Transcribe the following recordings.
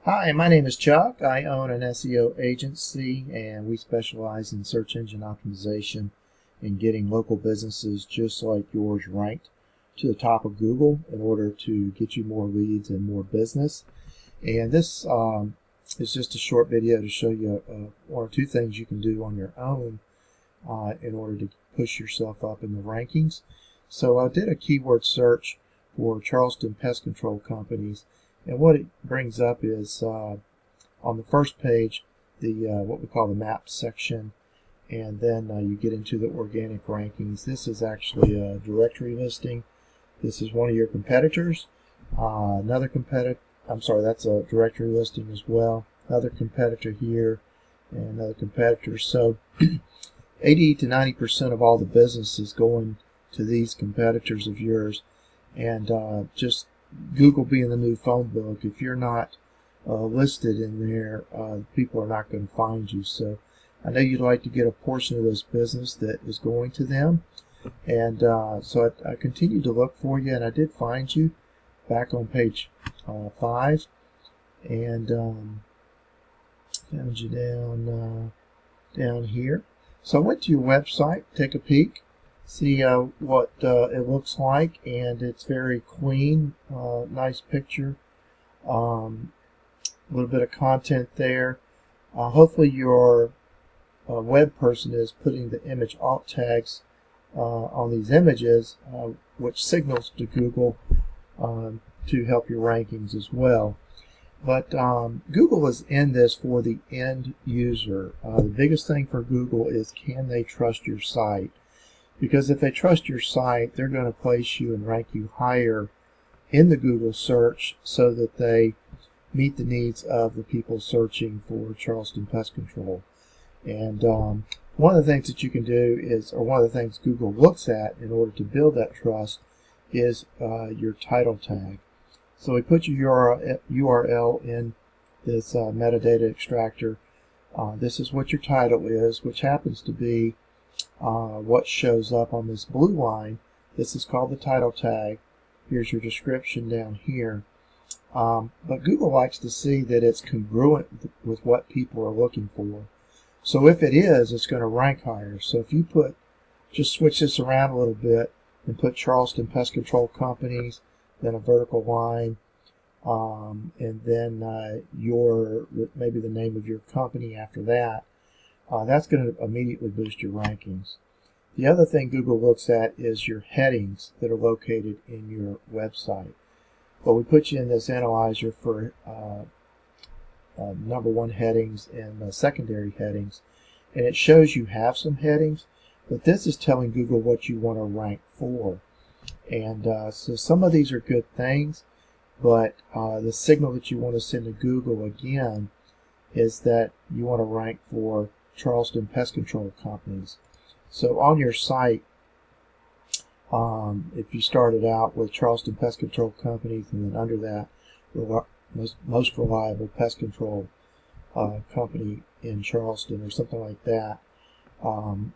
Hi, my name is Chuck. I own an SEO agency and we specialize in search engine optimization and getting local businesses just like yours ranked to the top of Google in order to get you more leads and more business. And this is just a short video to show you one or two things you can do on your own in order to push yourself up in the rankings. So I did a keyword search for Charleston pest control companies. And what it brings up is on the first page, the what we call the map section, and then you get into the organic rankings. This is actually a directory listing. This is one of your competitors. Another competitor, that's a directory listing as well. Another competitor here, and another competitor. So 80 to 90% of all the business is going to these competitors of yours, and just Google being the new phone book, if you're not listed in there, people are not going to find you. So I know you'd like to get a portion of this business that is going to them. And so I continued to look for you, and I did find you back on page 5. And found you down here. So I went to your website, take a peek, see what it looks like, and it's very clean, nice picture, a little bit of content there. Hopefully your web person is putting the image alt tags on these images, which signals to Google to help your rankings as well. But Google is in this for the end user. The biggest thing for Google is, can they trust your site? Because if they trust your site, they're going to place you and rank you higher in the Google search so that they meet the needs of the people searching for Charleston Pest Control. And one of the things that you can do is, or one of the things Google looks at in order to build that trust, is your title tag. So we put your URL in this metadata extractor. This is what your title is, which happens to be what shows up on this blue line. This is called the title tag. Here's your description down here. But Google likes to see that it's congruent with what people are looking for. So if it is, it's going to rank higher. So if you just switch this around a little bit and put Charleston Pest Control Companies, then a vertical line, and then maybe the name of your company after that, that's going to immediately boost your rankings. The other thing Google looks at is your headings that are located in your website. But we put you in this analyzer for number 1 headings and secondary headings, and it shows you have some headings, but this is telling Google what you want to rank for. And so some of these are good things, but the signal that you want to send to Google again is that you want to rank for Charleston Pest Control Companies. So on your site, if you started out with Charleston Pest Control Companies, and then under that, most reliable pest control company in Charleston, or something like that, and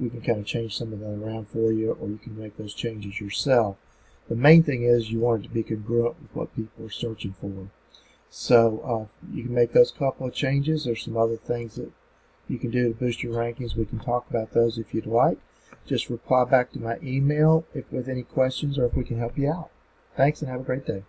we can kind of change some of that around for you, or you can make those changes yourself. The main thing is you want it to be congruent with what people are searching for. So you can make those couple of changes. There's some other things that you can do to boost your rankings. We can talk about those if you'd like. Just reply back to my email with any questions, or if we can help you out. Thanks, and have a great day.